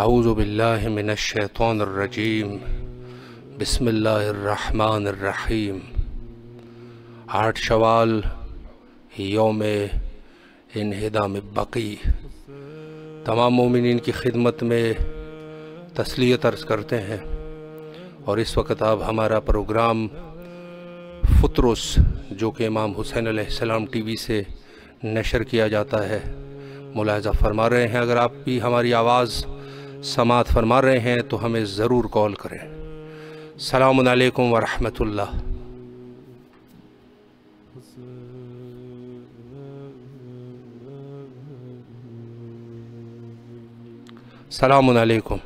اعوذ باللہ من الشیطان الرجیم بسم اللہ الرحمن الرحیم۔ 8 شوال یوم انہدام بقی۔ تمام مومنین کی خدمت میں تسلیت عرض کرتے ہیں، اور اس وقت آپ ہمارا پروگرام فطرس جو کہ امام حسین علیہ السلام ٹی وی سے نشر کیا جاتا ہے ملاحظہ فرما رہے ہیں۔ اگر آپ بھی ہماری آواز سماعت فرما رہے ہیں تو ہمیں ضرور کال کریں۔ السلام علیکم ورحمۃ اللہ۔ السلام علیکم۔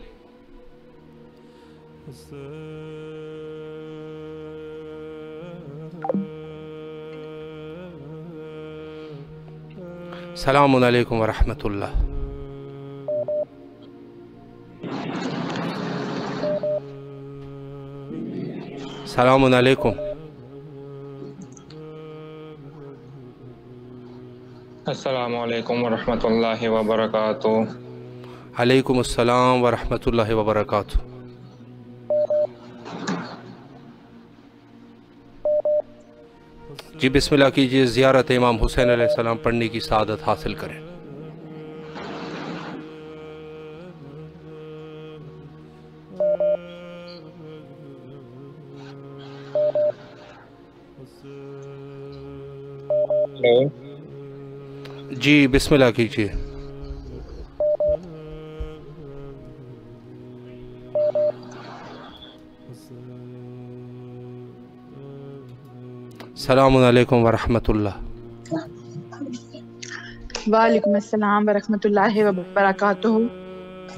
السلام علیکم ورحمۃ اللہ۔ السلام علیکم۔ السلام علیکم ورحمۃ اللہ وبرکاتہ۔ علیکم السلام ورحمۃ اللہ وبرکاتہ۔ جی بسم اللہ کیجئے، زیارت امام حسین علیہ السلام پڑھنے کی سعادت حاصل کریں۔ جی بسم اللہ کیجئے۔ السلام علیکم ورحمۃ اللہ۔ وعلیکم السلام ورحمۃ اللہ وبرکاتہ۔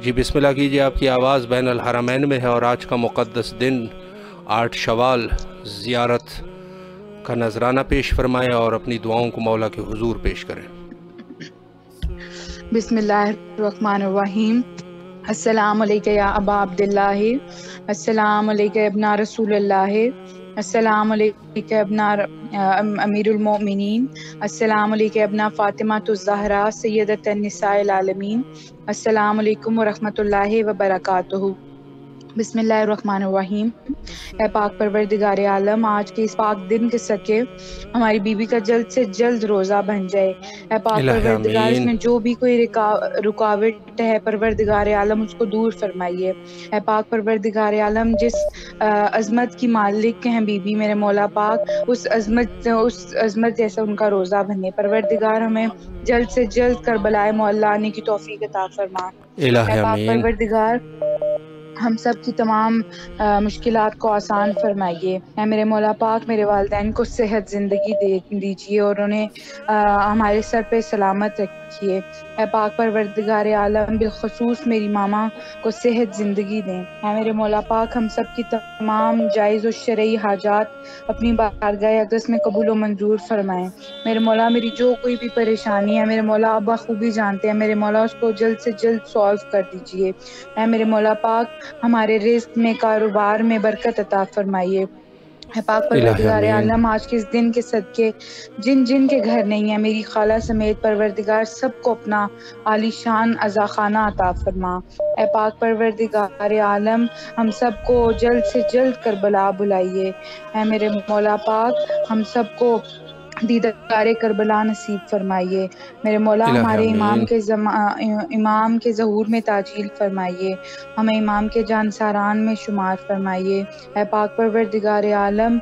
جی بسم اللہ کیجئے، آپ کی آواز بین الحرمین میں ہے، اور آج کا مقدس دن 8 شوال زیارت کا نذرانہ پیش فرمائیں اور اپنی دعاؤں کو مولا کے حضور پیش کریں۔ بسم اللہ الرحمن الرحیم۔ السلام علیکم یا ابا عبداللہ، السلام علیکم ابنا رسول اللہ، السلام علیکم ابنا امیر المؤمنین، السلام علیکم ابنا فاطمہ الزہرا سیدۃ النساء العالمین، السلام علیکم ورحمۃ اللہ وبرکاتہ۔ بسم اللہ الرحمن الرحیم۔ اے پاک پروردگار عالم، آج کے اس پاک دن کے صدقے ہماری بیوی کا جلد سے جلد روزہ بن جائے۔ اے پاک پروردگار، اس میں جو بھی کوئی رکاوٹ ہے پروردگار عالم اس کو دور فرمائیے۔ اے پاک پروردگار عالم، جس عظمت کی مالک ہیں بیوی میرے مولا پاک، اس عظمت جیسا ان کا روزہ بنے۔ پروردگار ہمیں جلد سے جلد کربلائے معلیٰ آنے کی توفیق عطا فرما۔ اے پاک پروردگار، ہم سب کی تمام مشکلات کو آسان فرمائیے۔ اے میرے مولا پاک، میرے والدین کو صحت زندگی دیجیے اور انہیں ہمارے سر پہ سلامت رکھیے۔ اے پاک پروردگار عالم، بالخصوص میری ماما کو صحت زندگی دیں۔ اے میرے مولا پاک، ہم سب کی تمام جائز و شرعی حاجات اپنی بارگاہ اقدس میں قبول و منظور فرمائیں۔ میرے مولا، میری جو کوئی بھی پریشانی ہے میرے مولا آپ بخوبی جانتے ہیں، میرے مولا اس کو جلد سے جلد سالو کر دیجیے۔ اے میرے مولا پاک، ہمارے رزق میں، کاروبار میں برکت عطا فرمائیے۔ اے پاک پروردگار عالم، آج کے اس دن کے صدقے جن جن کے گھر نہیں ہے میری خالہ سمیت پروردگار سب کو اپنا عالی شان عزاخانہ عطا فرما۔ اے پاک پروردگار عالم، ہم سب کو جلد سے جلد کربلا بلائیے۔ اے میرے مولا پاک، ہم سب کو دیدار کربلا نصیب فرمائیے۔ میرے مولا، ہمارے امام کے ظہور میں تعجیل فرمائیے، ہمیں امام کے جانساران میں شمار فرمائیے۔ اے پاک پروردگار عالم،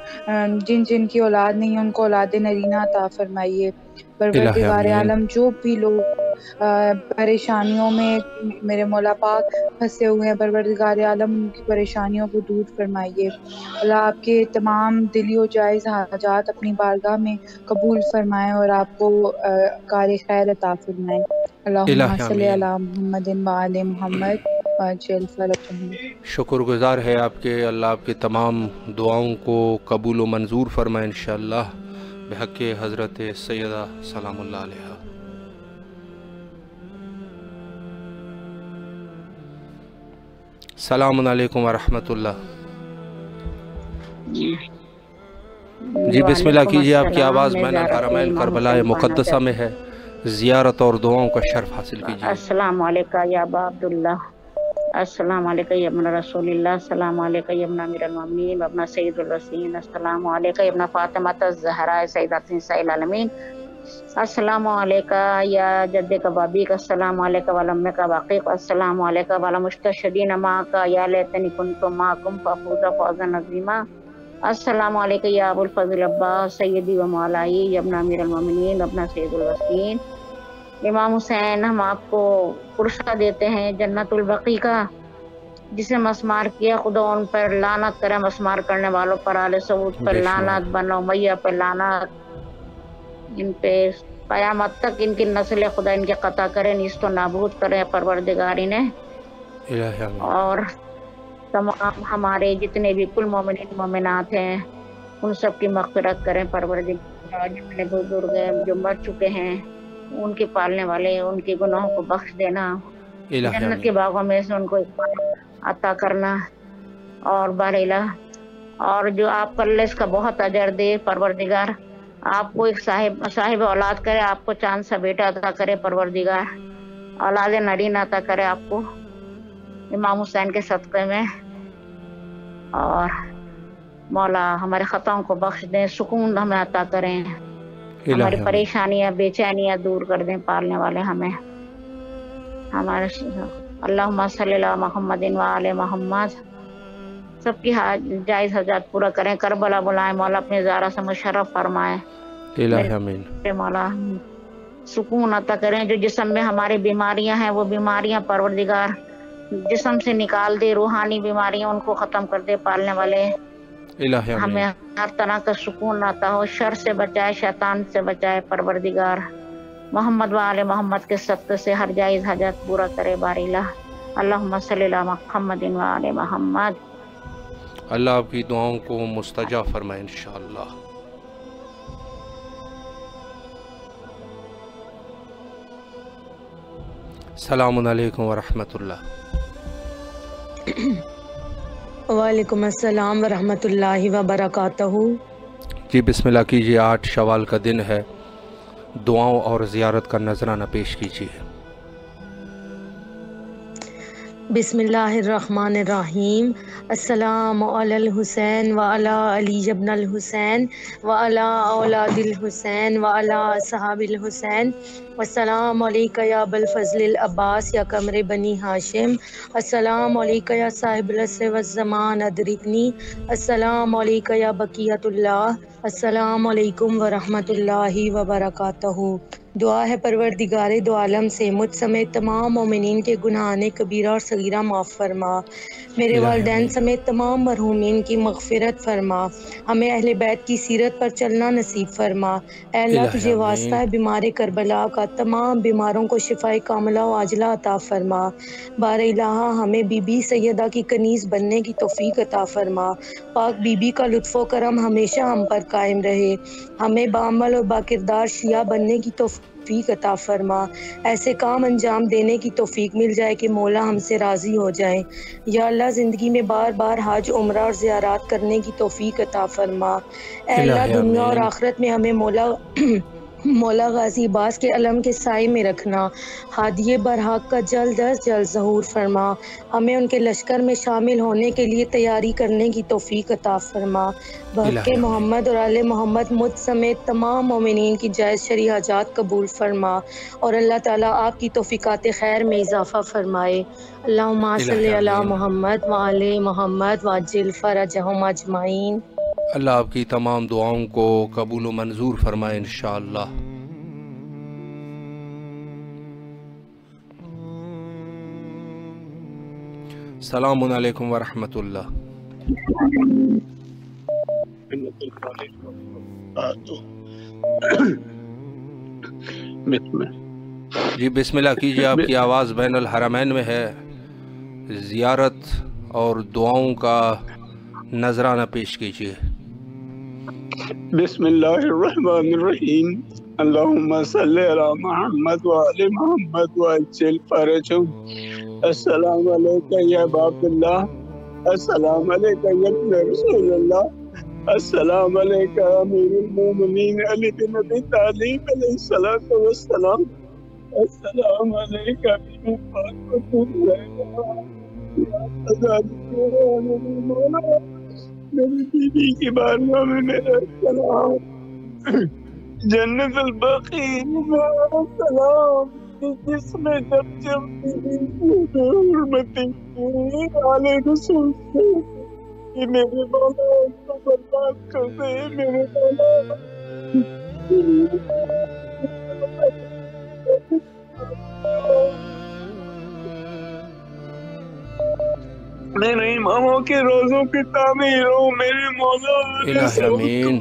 جن جن کی اولاد نہیں ان کو اولاد نرینہ عطا فرمائیے۔ پروردگار عالم، جو بھی لوگ پریشانیوں میں میرے مولا پاک پھنسے ہوئے ہیں پروردگار عالم ان کی پریشانیوں کو دور فرمائیے۔ اللہ آپ کے تمام دلی و جائز حاجات اپنی بارگاہ میں قبول فرمائیں اور آپ کو کار خیر عطا فرمائیں۔ اللہم صلی علی محمد و آل محمد وعجل فرجہم۔ شکر گزار ہے آپ کے، اللہ آپ کے تمام دعاؤں کو قبول و منظور فرمائے انشاءاللہ، بحق حضرت سیدہ سلام اللہ علیہ۔ السلام علیکم ورحمۃ اللہ۔ جی بسم اللہ کیجئے، آپ کی آواز بین الحرمین کربلا مقدسہ میں ہے، زیارت اور دعاؤں کا شرف حاصل کیجئے۔ السلام علیکم یا ابا عبداللہ، السلام علیکم یا ابن رسول اللہ، السلام علیکم یا ابن امیر المومنین و ابن سید الوسین، السلام علیکم یا ابن فاطمۃ الزہراء سیدۃ نساء العالمین، السلام علیکم یا جد کبابیک، السلام علیکم والا امی کا باقیق، السلام علیکم والا مستشہدین معک یا لیتنی کنت معکم فافوز فوزا عظیما، السلام علیکم یا ابو الفضل عباس سیدی و مولائی یا ابن امیر المومنین و ابن سید الوسین۔ امام حسین، ہم آپ کو پرسہ دیتے ہیں جنت البقیع کا، جسے مسمار کیا خدا ان پر لعنت کرے، مسمار کرنے والوں پر، آل سعود پر لعنت، بنو امیہ پر لعنت، ان پہ قیامت تک ان کی نسل خدا ان کے قطع کرے، نیست و نابود کرے پروردگار انہیں، اور تمام ہمارے جتنے بھی کل مومنین مومنات ہیں ان سب کی مغفرت کریں پروردگار، جتنے بزرگ ہیں جو مر چکے ہیں ان کے پالنے والے، ان کے گناہوں کو بخش دینا، جنت کے باغوں میں سے ان کو عطا کرنا، اور بارالہ اور جو آپ کل اس کا بہت اجر دے پروردگار، آپ کو ایک صاحب اولاد کرے، آپ کو چاند سا بیٹا عطا کرے پروردگار، اولاد نرین عطا کرے آپ کو امام حسین کے صدقے میں، اور مولا ہمارے خطاؤں کو بخش دیں، سکون ہمیں عطا کریں، ہماری پریشانیاں بے چینیاں دور کر دیں پالنے والے ہمیں، ہمارے اللہم صلی اللہ محمد و آل محمد، سب کی جائز حاجات پورا کریں، کربلا بلائیں، مولا اپنی زارہ سے مشرف فرمائیں، میرے مولا سکون عطا کریں، جو جسم میں ہماری بیماریاں ہیں وہ بیماریاں پروردگار جسم سے نکال دے، روحانی بیماریاں ان کو ختم کر دے پالنے والے، ہمیں ہر طرح کا سکون عطا ہو، شر سے بچائے، شیطان سے بچائے پروردگار، محمد و آل محمد کے صدقے سے ہر جائز حاجت پورا کرے بارالہ، اللہم صلی اللہ محمد و آل محمد۔ اللہ آپ کی دعاؤں کو مستجاب فرمائے انشاءاللہ۔ السلام علیکم ورحمۃ اللہ۔ وعلیکم السلام ورحمۃ اللہ وبرکاتہ۔ جی بسم اللہ کیجیے، 8 شوال کا دن ہے، دعاؤں اور زیارت کا نذرانہ پیش کیجیے۔ بسم اللہ الرحمن الرحیم، السلام علی الحسین وعلی علی ابن الحسین وعلی اولاد الحسین وعلی اصحاب الحسین، السلام علیکہ یا ابا الفضل العباس یا قمر بنی ہاشم، السلام علیکہ یا صاحب العصر والزمان ادرکنی، السلام علیکہ یا بقیت اللہ، السلام علیکم ورحمۃ اللہ وبرکاتہ۔ دعا ہے پروردگار دو عالم سے مجھ سمیت تمام مومنین کے گناہان کبیرہ اور صغیرہ معاف فرما، میرے والدین سمیت تمام مرحومین کی مغفرت فرما، ہمیں اہل بیت کی سیرت پر چلنا نصیب فرما، اے اللہ تجھے واسطہ ہے بیمار کربلا کا، تمام بیماروں کو شفائے کاملہ و عاجلہ عطا فرما، بار الہ ہمیں بی بی سیدہ کی کنیز بننے کی توفیق عطا فرما، پاک بی بی کا لطف و کرم ہمیشہ ہم پر قائم رہے، ہمیں بعمل و باکردار شیعہ بننے کی توفیق عطا فرما، ایسے کام انجام دینے کی توفیق مل جائے کہ مولا ہم سے راضی ہو جائیں، یا اللہ زندگی میں بار بار حج عمرہ اور زیارات کرنے کی توفیق عطا فرما، اے اللہ دنیا اور آخرت میں ہمیں مولا غازی عباس کے علم کے سائے میں رکھنا، ہادی برحق کا جلد از جلد ظہور فرما، ہمیں ان کے لشکر میں شامل ہونے کے لیے تیاری کرنے کی توفیق عطا فرما، بحق محمد اور آل محمد مجھ سمیت تمام مومنین کی جائز شرعی حاجات قبول فرما، اور اللہ تعالیٰ آپ کی توفیقات خیر میں اضافہ فرمائے، اللہم صلی علی محمد وآل محمد وعجل فرجہم اجمعین۔ اللہ آپ کی تمام دعاؤں کو قبول و منظور فرمائے انشاءاللہ۔ السلام علیکم ورحمۃ اللہ۔ جی بسم اللہ کیجیے، آپ کی آواز بین الحرمین میں ہے، زیارت اور دعاؤں کا نذرانہ پیش کیجیے۔ بسم اللہ الرحمن الرحیم، اللہم صلی علی محمد وآل محمد وعجل فرجہم، السلام علیکہ یا باب اللہ، السلام علیکہ یا ابن رسول اللہ، السلام علیکہ امیر المومنین علی بن ابی طالب علیہ الصلوۃ والسلام، السلام علیکہ میری بیوی کی بارگاہ میں میرا سلام، جنت البقیع میں سلام، جس میں جب جب حرمتی آل رسول سے میرے مولا ان کو برباد کر دے، میرے مولا میرے اماموں کے روزوں کی تعمیر ہو، میرے مولا آمین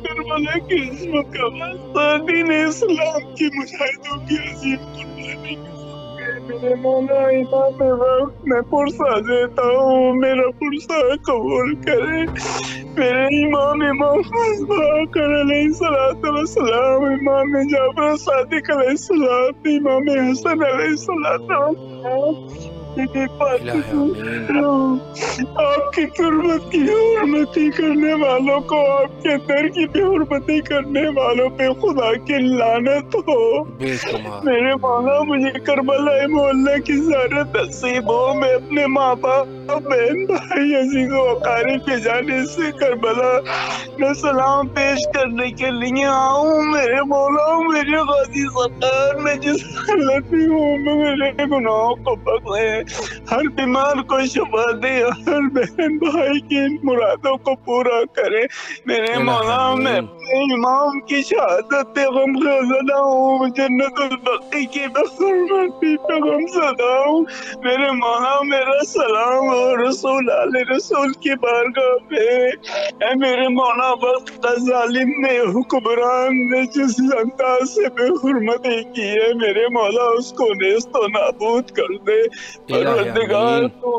کربلا کی عظمت کا واسطہ، دین اسلام کی مجاہدوں کی عظیم قربانی میرے مولا امام وقت میں پرسہ دیتا ہوں، میرا پرسہ قبول کرے، میرے امام باقر علیہ السلام، امام جعفر صادق علیہ السلام، امام حسن علیہ السلام، آپ کی قربت کی حرمتی کرنے والوں کو، آپ کے در کی بے حرمتی کرنے والوں پہ خدا کی لعنت ہو۔ میرے مولا مجھے کربلا محلہ کی زیارت نصیب ہو، میں اپنے ماں باپ بہن بھائی عزیز و اقارب کی جانب سے کربلا میں سلام پیش کرنے کے لیے آؤں۔ میرے مولا میرے غازی سرکار میں جس حالت میں ہوں، میرے گناہوں کو بخشے، ہر بیمار کو شفا دے، ہر بہن بھائی کی مرادوں کو پورا کرے۔ میرے مولا میں اپنے امام کی شہادت پہ غم زدہ ہوں، جنت البقیع کی بحرمتی پہ غم زدہ ہوں۔ میرے مولا میرا سلام ہو رسول آل رسول کی بارگاہ پہ۔ اے میرے مولا وقت کا ظالم نے، حکمران نے جس انداز سے بے حرمتی کی ہے، میرے مولا اس کو نیست و نابود کر دے۔ پروردگار تو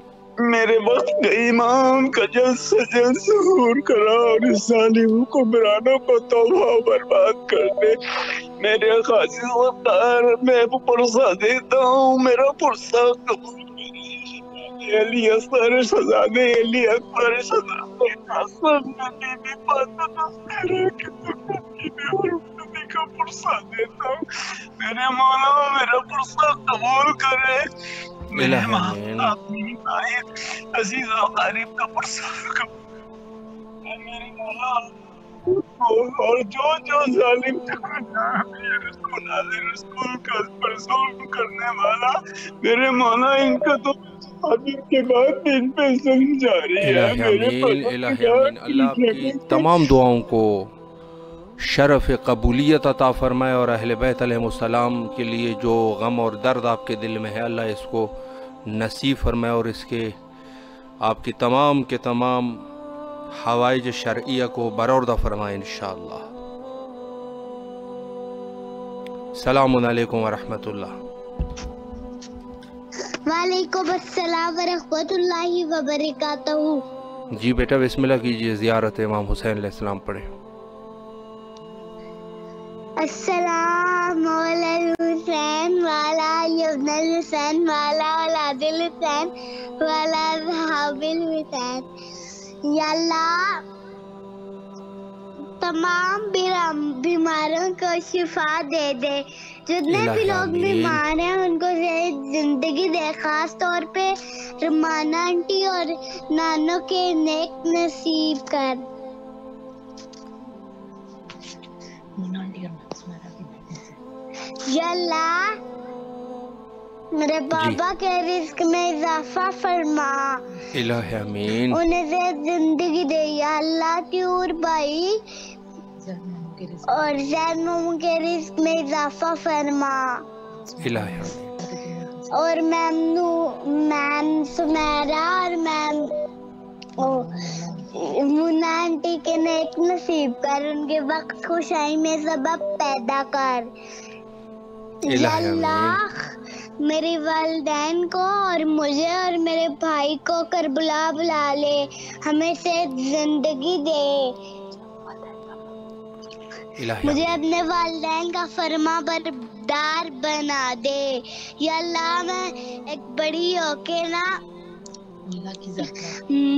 میرے وقت کے امام کا جلد سے جلد ظہور کرا اور اس ظالم حکمرانوں کو توبہ و برباد کر دے۔ میرے قاضی سرکار میں پرسہ دیتا ہوں، میرا پرسہ قبول علی اکبر شہزادے، علی اکبر شہزادے قاسم نبی بھی فاطمہ زہرا کی بے حرمتی کا پرسہ دیتا ہوں۔ میرے مولا میرا پرسہ قبول کرے، میرے عزیز و قریب کا پرسہ قبول کرے، میرے مولا اور جو ظالم رسول کا پر ظلم کرنے والا، میرے مولا ان کا تو کے بعد ان پہ ظلم جاری ہے۔ اللہ آپ کی تمام دعاؤں کو شرف قبولیت عطا فرمائے، اور اہل بیت علیہ السلام کے لیے جو غم اور درد آپ کے دل میں ہے، اللہ اس کو نصیب فرمائے، اور اس کے آپ کی تمام کے تمام حوائج شرعیہ کو برآوردہ فرمائے انشاءاللہ۔ السلام علیکم ورحمۃ اللہ۔ وعلیکم السلام ورحمۃ اللہ وبرکاتہ۔ جی بیٹا بسم اللہ کیجئے، زیارت امام حسین علیہ السلام پڑھیں۔ السلام علی الحسین وعلی ابن الحسین وعلی اولاد الحسین وعلی اصحاب الحسین۔ یا اللہ تمام بیماروں کو شفا دے دے، جتنے بھی لوگ بیمار ہیں ان کو زندگی دے، خاص طور پہ رمانہ آنٹی اور نانو کے نیک نصیب کر۔ یا اللہ میرے بابا کے رزق میں اضافہ فرما، الہ آمین، انہیں زیادہ زندگی دے۔ یا اللہ تیور بھائی اور زید ماموں کے رزق میں اضافہ فرما، الہ آمین، اور میم سمیرہ اور میم مونا آنٹی کے نیک نصیب کر، ان کے وقت خوشائی میں سبب پیدا کر۔ یا اللہ میری والدین کو اور مجھے اور میرے بھائی کو کربلا بلا لے، ہمیں صحت زندگی دے، مجھے اپنے والدین کا فرما بردار بنا دے۔ یا اللہ میں ایک بڑی ہو کے نا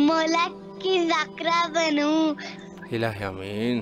مولا کی ذاکرہ بنوں۔ الہ آمین۔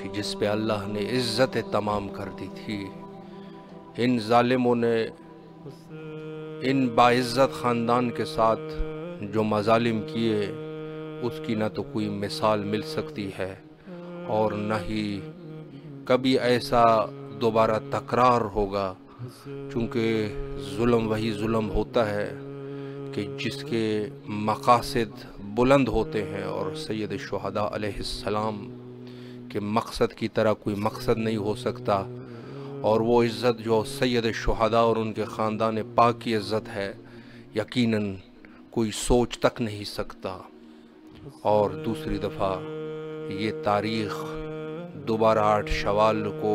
کہ جس پہ اللہ نے عزت تمام کر دی تھی، ان ظالموں نے ان باعزت خاندان کے ساتھ جو مظالم کیے اس کی نہ تو کوئی مثال مل سکتی ہے اور نہ ہی کبھی ایسا دوبارہ تکرار ہوگا، چونکہ ظلم وہی ظلم ہوتا ہے کہ جس کے مقاصد بلند ہوتے ہیں، اور سید الشہداء علیہ السلام کے مقصد کی طرح کوئی مقصد نہیں ہو سکتا، اور وہ عزت جو سید الشہداء اور ان کے خاندان پاک کی عزت ہے یقیناً کوئی سوچ تک نہیں سکتا۔ اور دوسری دفعہ یہ تاریخ دوبارہ 8 شوال کو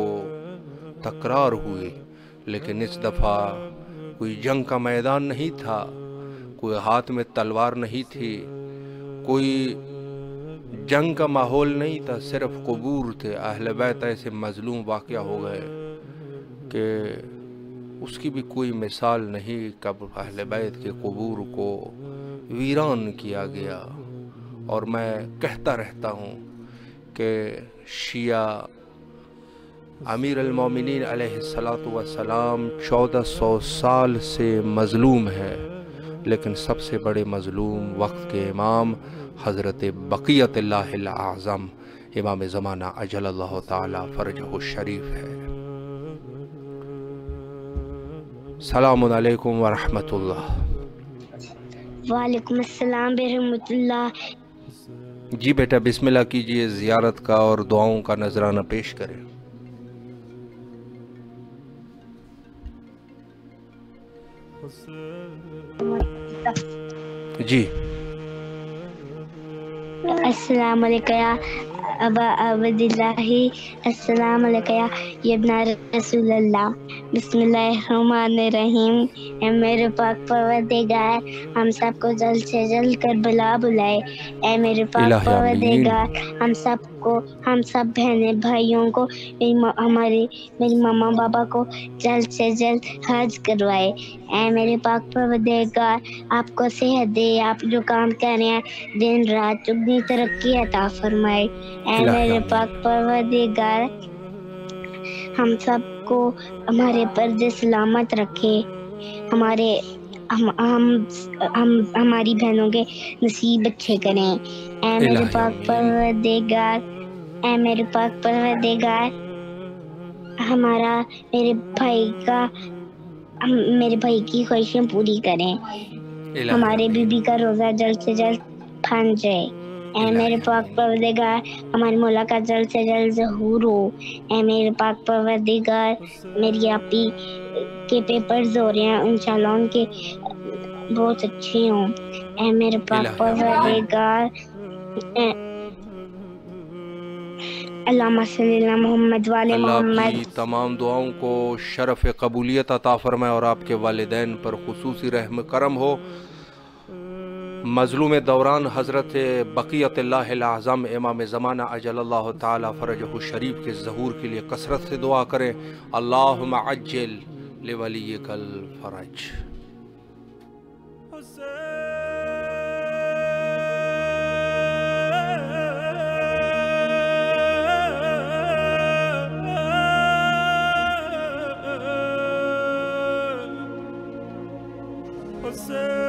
تکرار ہوئی، لیکن اس دفعہ کوئی جنگ کا میدان نہیں تھا، کوئی ہاتھ میں تلوار نہیں تھی، کوئی جنگ کا ماحول نہیں تھا، صرف قبور تھے۔ اہل بیت ایسے مظلوم واقعہ ہو گئے کہ اس کی بھی کوئی مثال نہیں، کب اہل بیت کے قبور کو ویران کیا گیا۔ اور میں کہتا رہتا ہوں کہ شیعہ امیر المومنین علیہ السلام 1400 سال سے مظلوم ہے، لیکن سب سے بڑے مظلوم وقت کے امام حضرت بقیت اللہ الاعظم امام زمانہ اجل اللہ تعالی فرجہ الشریف ہے۔ السلام علیکم ورحمۃ اللہ۔ وعلیکم السلام ورحمۃ اللہ۔ جی بیٹا بسم اللہ کیجئے، زیارت کا اور دعاؤں کا نذرانہ پیش کریں۔ جی السلام علیکم یا ابا عبداللہ، السلام علیکم یا ابن رسول اللہ۔ بسم اللہ الرحمن الرحیم۔ اے میرے پاک پروردگار، ہم سب کو جلد سے جلد کربلا بلائے۔ اے میرے پاک پروردگار، ہم سب بہنیں بھائیوں کو، میری ماما بابا کو جلد سے جلد حج کروائے۔ اے میرے پاک پروردگار، آپ کو صحت دے، آپ جو کام کر رہے ہیں دن رات چگنی ترقی عطا فرمائے۔ اے میرے پاک پروردگار، ہم سب کو ہمارے پردے سلامت رکھے، ہماری بہنوں کے نصیب اچھے کریں۔ اے میرے پاک پروردگار، اے میرے پاک پروردگار، میرے بھائی کی خواہشیں پوری کریں۔ ہمارے بیوی کا روزہ جلد سے جلد پھن جائے۔ اے میرے پاک پروردگار، ہماری مولا کا جلد سے جلد ظہور ہو۔ اے میرے پاک پروردگار، میری آپی کے پیپرز ہو رہے ہیں، انشاءاللہ ان کے بہت اچھے ہوں۔ اے میرے پاک پروردگار، اللہم صلی اللہ محمد والے محمد۔ اللہ کی تمام دعاؤں کو شرف قبولیت عطا فرمائے اور آپ کے والدین پر خصوصی رحم کرم ہو۔ مظلوم دوران حضرت بقیت اللہ الاعظم امام زمانہ اجل اللہ تعالی فرجہ الشریف کے ظہور کے لیے کثرت سے دعا کریں۔ اللہم عجل لولیک الفرج۔ حسین